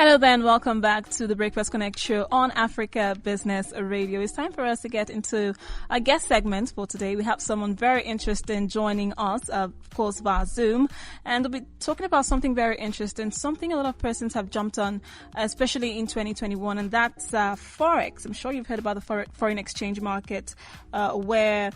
Hello there and welcome back to the Breakfast Connect show on Africa Business Radio. It's time for us to get into our guest segment for today. We have someone very interesting joining us, of course, via Zoom. And we'll be talking about something very interesting, something a lot of persons have jumped on, especially in 2021, and that's Forex. I'm sure you've heard about the foreign exchange market, where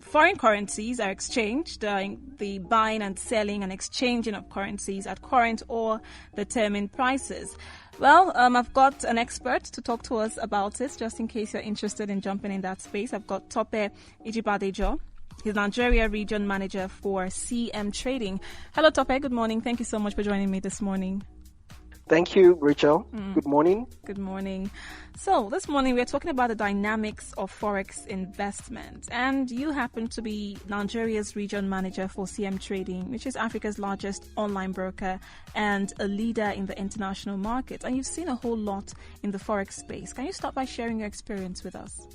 foreign currencies are exchanged, the buying and selling and exchanging of currencies at current or determined prices. Well, I've got an expert to talk to us about this, just in case you're interested in jumping in that space. I've got Tope Ijibadejo. He's Nigeria Region Manager for GMTrading. Hello, Tope. Good morning. Thank you so much for joining me this morning. Thank you, Rachel. Good morning. Good morning. So this morning we're talking about the dynamics of Forex investment, and you happen to be Nigeria's region manager for GMTrading, which is Africa's largest online broker and a leader in the international market. And you've seen a whole lot in the Forex space. Can you start by sharing your experience with us?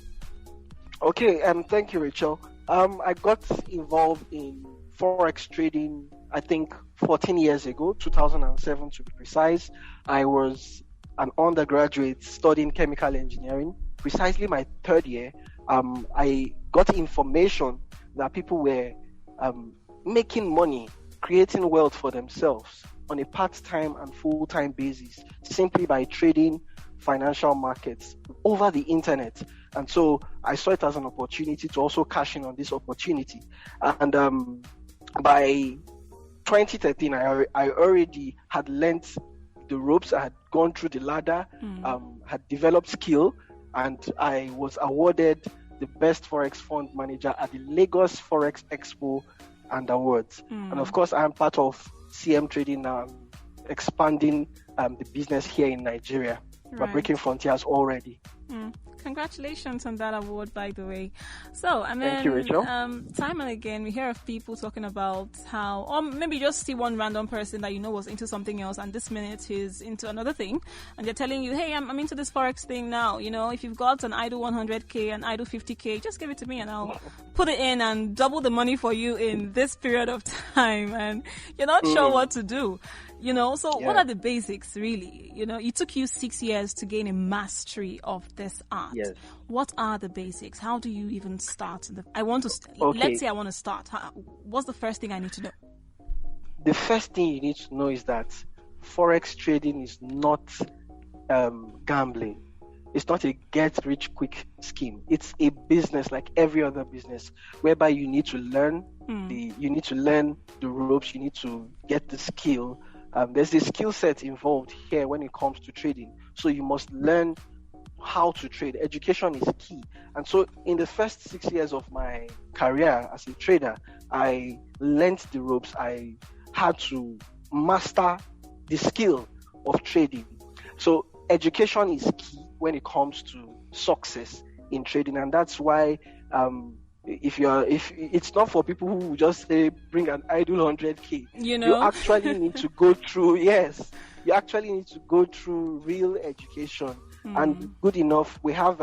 Okay, thank you, Rachel. I got involved in Forex trading, I think 14 years ago, 2007 to be precise. I was an undergraduate studying chemical engineering. Precisely my third year, I got information that people were making money, creating wealth for themselves on a part-time and full-time basis, simply by trading financial markets over the internet. And so I saw it as an opportunity to also cash in on this opportunity. And by 2013, I already had learnt the ropes. I had gone through the ladder, had developed skill, and I was awarded the best Forex fund manager at the Lagos Forex Expo and Awards. And of course, I am part of GMTrading now, expanding the business here in Nigeria. We're breaking frontiers already. Congratulations on that award, by the way. So, I mean, thank you, Rachel. Time and again, we hear of people talking about how, or maybe just see one random person that you know was into something else, and this minute he's into another thing, and they're telling you, hey, I'm into this Forex thing now. You know, if you've got an idle 100K, an idle 50K, just give it to me and I'll put it in and double the money for you in this period of time. And you're not sure what to do. You know, so what are the basics, really? You know, it took you 6 years to gain a mastery of this art. Yes. What are the basics? How do you even start? Okay. Let's say I want to start. What's the first thing I need to know? The first thing you need to know is that Forex trading is not gambling. It's not a get-rich-quick scheme. It's a business like every other business, whereby you need to learn you need to learn the ropes. You need to get the skill. There's a skill set involved here when it comes to trading. So you must learn how to trade. Education is key. And so in the first 6 years of my career as a trader, I learned the ropes. I had to master the skill of trading. So education is key when it comes to success in trading. And that's why if it's not for people who just say bring an idle 100K, you actually need to go through real education. And good enough, we have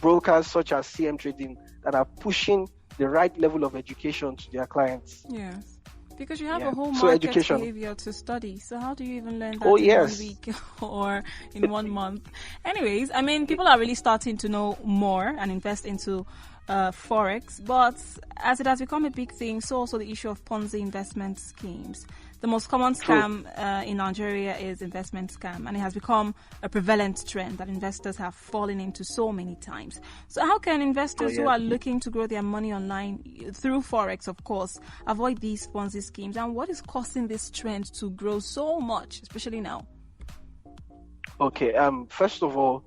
brokers such as GMTrading that are pushing the right level of education to their clients. Yes, because you have a whole market behavior to study. So how do you even learn that in 1 week or in 1 month? Anyways, I mean, people are really starting to know more and invest into Forex, but as it has become a big thing, so also the issue of Ponzi investment schemes. The most common scam in Nigeria is investment scam, and it has become a prevalent trend that investors have fallen into so many times. So how can investors who are looking to grow their money online through Forex, of course, avoid these Ponzi schemes? And what is causing this trend to grow so much, especially now? Okay, first of all,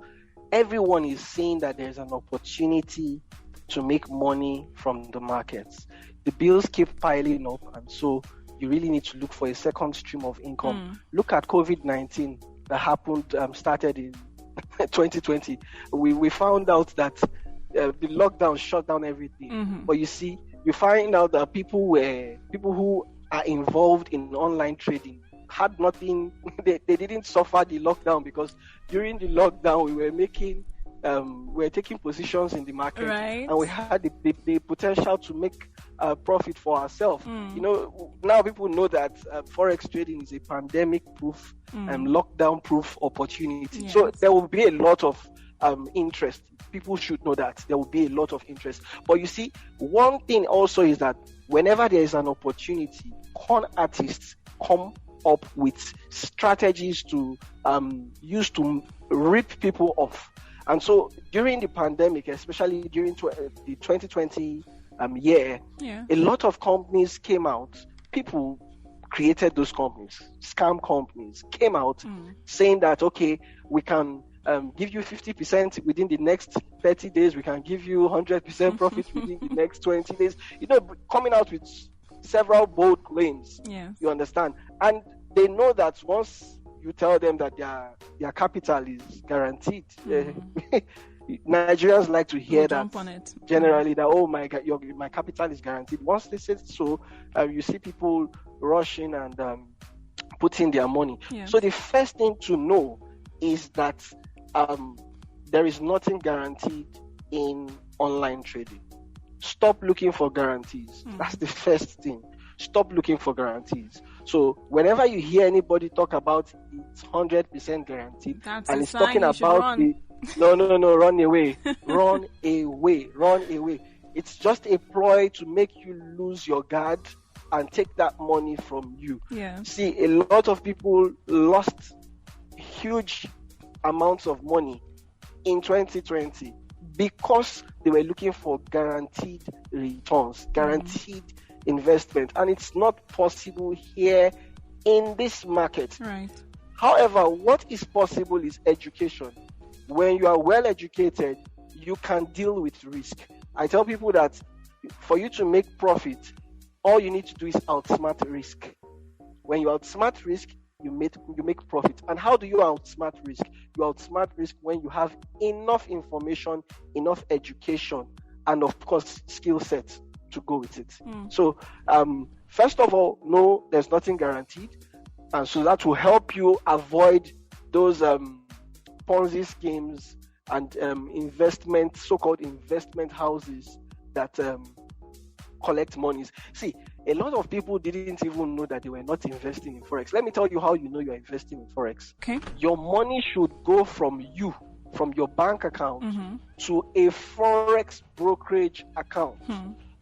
everyone is seeing that there's an opportunity to make money from the markets. The bills keep piling up, and so you really need to look for a second stream of income. Look at COVID-19 that happened, started in 2020. We found out that the lockdown shut down everything. But you see, you find out that people who are involved in online trading had nothing. They didn't suffer the lockdown, because during the lockdown we were making we're taking positions in the market, Right. and we had the potential to make profit for ourselves. Now people know that forex trading is a pandemic-proof and lockdown-proof opportunity. Yes. So there will be a lot of interest. People should know that there will be a lot of interest. But you see, one thing also is that whenever there is an opportunity, con artists come up with strategies to use to rip people off. And so during the pandemic, especially during the 2020 year, a lot of companies came out. People created those companies, scam companies, came out saying that, okay, we can give you 50% within the next 30 days. We can give you 100% profit within the next 20 days. Coming out with several bold claims. Yes. You understand? And they know that once you tell them that their capital is guaranteed, Nigerians like to hear that generally, that, oh my God, my capital is guaranteed. Once they say so, you see people rushing and putting their money. Yeah. So the first thing to know is that there is nothing guaranteed in online trading. Stop looking for guarantees. That's the first thing. Stop looking for guarantees. So whenever you hear anybody talk about it's 100% guaranteed, and it's talking about no, run away, run away. It's just a ploy to make you lose your guard and take that money from you. Yeah. See, a lot of people lost huge amounts of money in 2020 because they were looking for guaranteed returns, guaranteed investment, and it's not possible here in this market. Right. However, what is possible is education. When you are well educated, you can deal with risk. I tell people that for you to make profit, all you need to do is outsmart risk. When you outsmart risk, you make profit. And how do you outsmart risk? You outsmart risk when you have enough information, enough education, and of course skill sets to go with it. So first of all, no, there's nothing guaranteed, and so that will help you avoid those Ponzi schemes and so-called investment houses that collect monies. See, a lot of people didn't even know that they were not investing in Forex. Let me tell you how you know you're investing in Forex. Okay. Your money should go from your bank account to a Forex brokerage account.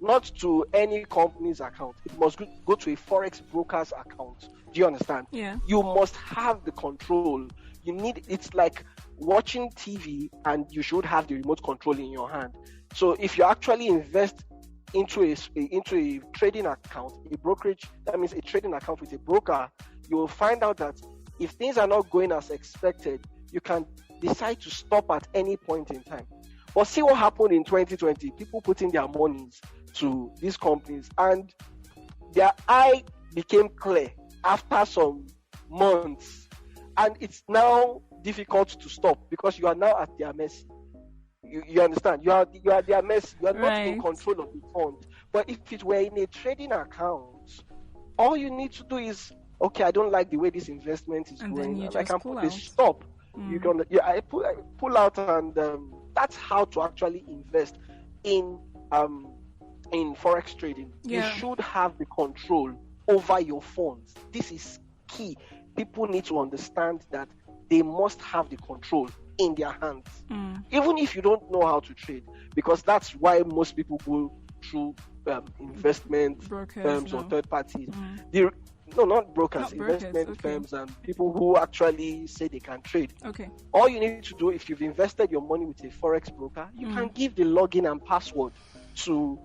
Not to any company's account. It must go to a Forex broker's account. Do you understand? Yeah. You must have the control. It's like watching TV, and you should have the remote control in your hand. So if you actually invest into a trading account, a brokerage, that means a trading account with a broker, you will find out that if things are not going as expected, you can decide to stop at any point in time. But see what happened in 2020. People putting their monies to these companies, and their eye became clear after some months, and it's now difficult to stop because you are now at their mercy. You understand? You are their mercy. You are not in control of the fund. But if it were in a trading account, all you need to do is, okay, I don't like the way this investment is going, and I can put a stop. You can, I pull out, and that's how to actually invest in Forex trading. You should have the control over your funds. This is key. People need to understand that they must have the control in their hands, even if you don't know how to trade, because that's why most people go through investment firms or third parties. No, not brokers, investment firms and people who actually say they can trade. Okay. All you need to do, if you've invested your money with a Forex broker, you can give the login and password to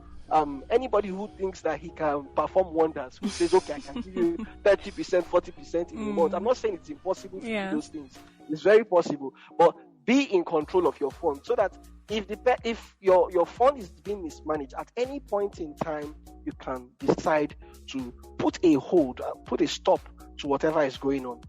anybody who thinks that he can perform wonders, who says, okay, I can give you 30%, 40% in a month. I'm not saying it's impossible to do those things. It's very possible. But be in control of your fund, so that if your fund is being mismanaged, at any point in time, you can decide to put a hold, put a stop to whatever is going on.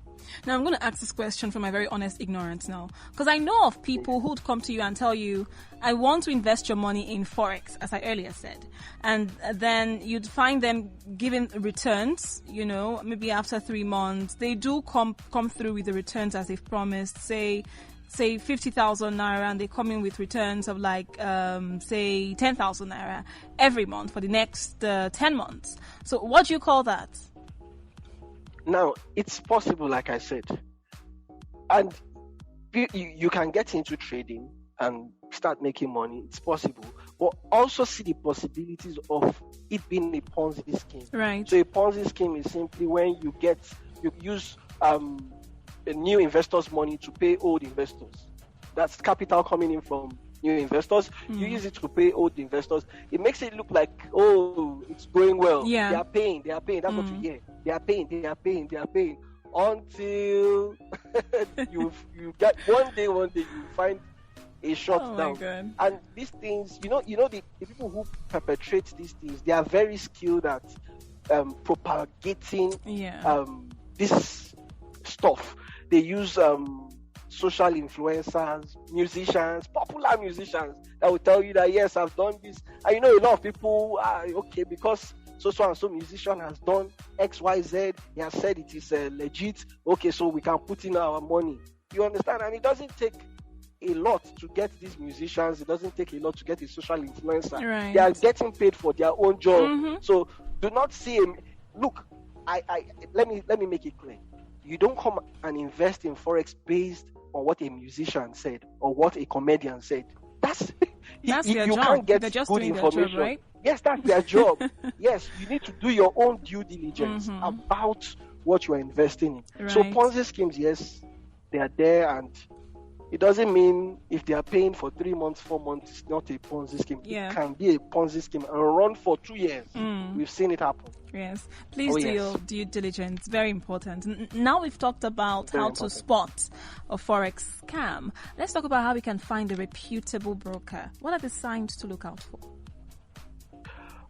Now, I'm going to ask this question from my very honest ignorance now, because I know of people who'd come to you and tell you, I want to invest your money in Forex, as I earlier said. And then you'd find them giving returns, maybe after 3 months. They do come through with the returns as they've promised. Say say 50,000 naira and they come in with returns of like say 10,000 naira every month for the next 10 months. So what do you call that? Now, it's possible, like I said, and you can get into trading and start making money. It's possible, but also see the possibilities of it being a Ponzi scheme. Right. So a Ponzi scheme is simply when you use new investors' money to pay old investors. That's capital coming in from new investors. You use it to pay old investors. It makes it look like, oh, it's going well. Yeah. They are paying. That's what you hear. They are paying. Until you get one day you find a short down. My God. And these things, the people who perpetrate these things, they are very skilled at propagating this stuff. They use social influencers, musicians, popular musicians that will tell you that, yes, I've done this. And a lot of people are okay because so and so musician has done XYZ. He has said it is legit. Okay, so we can put in our money. You understand? And it doesn't take a lot to get these musicians. It doesn't take a lot to get a social influencer. Right. They are getting paid for their own job. So do not see him. Look, let me make it clear. You don't come and invest in Forex based on what a musician said or what a comedian said. That's their you job. can't get They're just good doing information. their job, right? Yes, that's their job. Yes, you need to do your own due diligence about what you are investing in. Right. So Ponzi schemes, yes, they are there, and it doesn't mean if they are paying for 3 months, 4 months, it's not a Ponzi scheme. Yeah. It can be a Ponzi scheme and run for 2 years. We've seen it happen. Yes. Please do your due diligence. Very important. Now we've talked about how to spot a Forex scam. Let's talk about how we can find a reputable broker. What are the signs to look out for?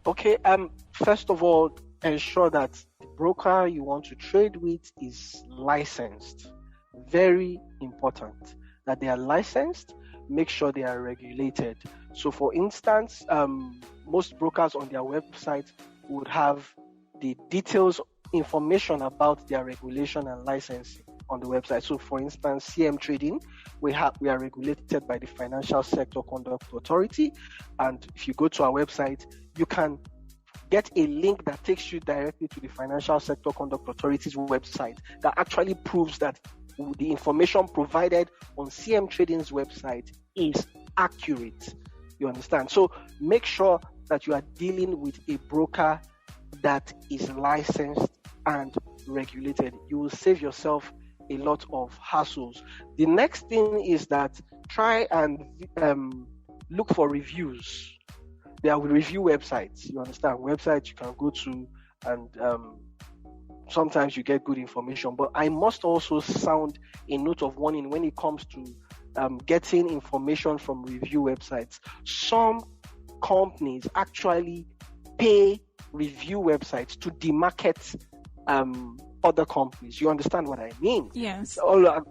Okay. First of all, ensure that the broker you want to trade with is licensed. Very important that they are licensed. Make sure they are regulated. So, for instance, most brokers on their website would have the details, information about their regulation and licensing on the website. So, for instance, GMTrading, we are regulated by the Financial Sector Conduct Authority, and if you go to our website, you can get a link that takes you directly to the Financial Sector Conduct Authority's website that actually proves that the information provided on GMTrading's website is accurate. You understand? So make sure that you are dealing with a broker that is licensed and regulated. You will save yourself a lot of hassles. The next thing is that try and look for reviews. There are review websites. You understand? Websites you can go to, and sometimes you get good information. But I must also sound a note of warning when it comes to getting information from review websites. Some companies actually pay review websites to demarket other companies. You understand what I mean? Yes.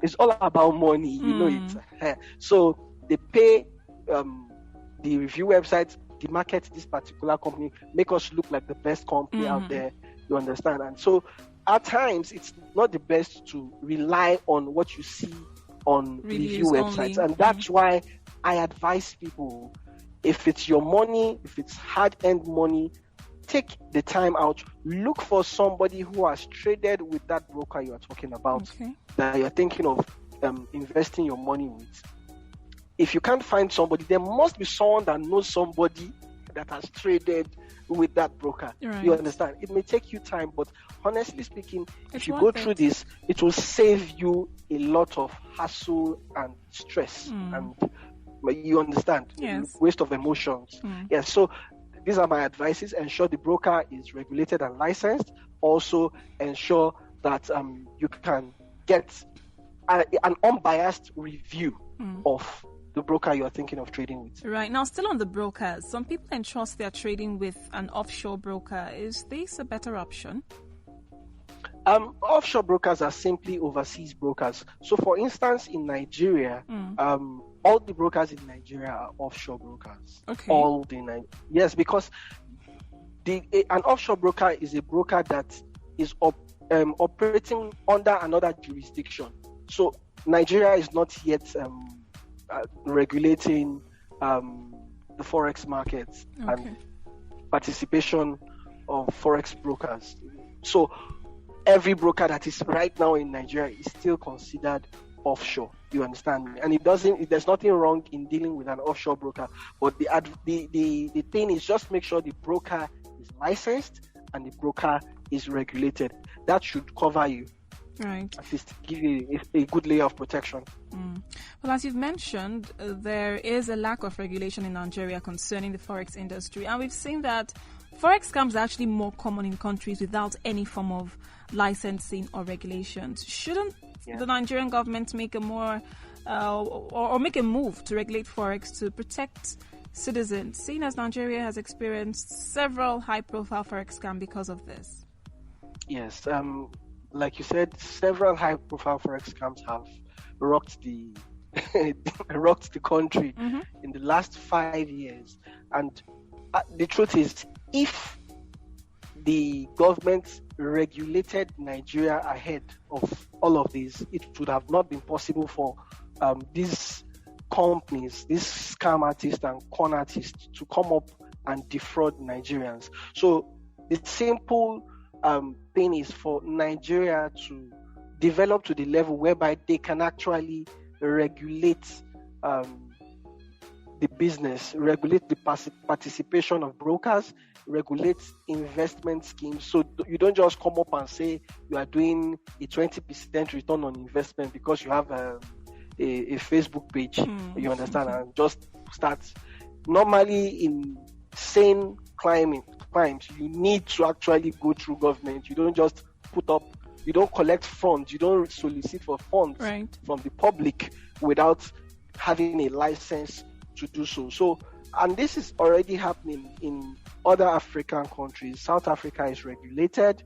It's all about money. You know it. So they pay the review websites, demarket this particular company, make us look like the best company out there. You understand? And so at times it's not the best to rely on what you see on review websites. And that's why I advise people, if it's your money, if it's hard-earned money, take the time out, look for somebody who has traded with that broker you are talking about, that you're thinking of investing your money with. If you can't find somebody, there must be someone that knows somebody that has traded with that broker. Right. You understand? It may take you time, but honestly speaking, if you go through this, it will save you a lot of hassle and stress. And you understand? Yes. Waste of emotions. Yes. So these are my advices. Ensure the broker is regulated and licensed. Also ensure that you can get an unbiased review of the broker you are thinking of trading with. Right. Now, still on the brokers, some people entrust their trading with an offshore broker. Is this a better option? Offshore brokers are simply overseas brokers. So, for instance, in Nigeria, all the brokers in Nigeria are offshore brokers. Okay. Yes, because an offshore broker is a broker that is operating under another jurisdiction. So Nigeria is not yet regulating the Forex markets and participation of Forex brokers. So every broker that is right now in Nigeria is still considered offshore. You understand me? And there's nothing wrong in dealing with an offshore broker, but the thing is just make sure the broker is licensed and the broker is regulated. That should cover you. Right. At least give you a good layer of protection. Well, as you've mentioned, there is a lack of regulation in Nigeria concerning the Forex industry. And we've seen that Forex scams are actually more common in countries without any form of licensing or regulations. Shouldn't the Nigerian government make a more or make a move to regulate Forex to protect citizens, seeing as Nigeria has experienced several high-profile Forex scams because of this? Yes. Like you said, several high-profile Forex scams have rocked the country in the last 5 years. And the truth is, if the government regulated Nigeria ahead of all of this, it would have not been possible for these companies, these scam artists and con artists to come up and defraud Nigerians. So the simple thing is for Nigeria to develop to the level whereby they can actually regulate the business, regulate the participation of brokers, regulate investment schemes. So you don't just come up and say you are doing a 20% return on investment because you have a Facebook page, you understand, and just start. Normally in sane climes, you need to actually go through government. You don't just you don't collect funds, you don't solicit for funds from the public without having a license to do so. So, and this is already happening in other African countries. South Africa is regulated,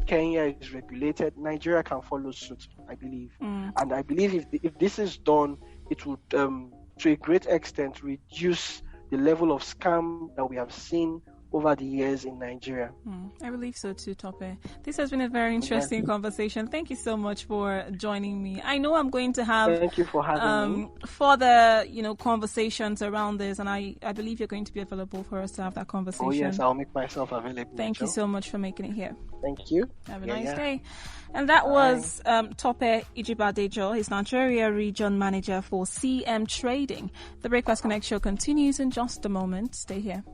Kenya is regulated, Nigeria can follow suit, I believe. And I believe if this is done, it would, to a great extent, reduce the level of scam that we have seen over the years in Nigeria. I believe so too, Tope. This has been a very interesting conversation. Thank you so much for joining me. I know I'm going to have Thank you for having me. Further, conversations around this, and I believe you're going to be available for us to have that conversation. Oh yes, I'll make myself available. Thank you so much for making it here. Thank you. Have a nice day. And that was Tope Ijibadejo, his Nigeria Region Manager for GMTrading. The Breakfast Connect show continues in just a moment. Stay here.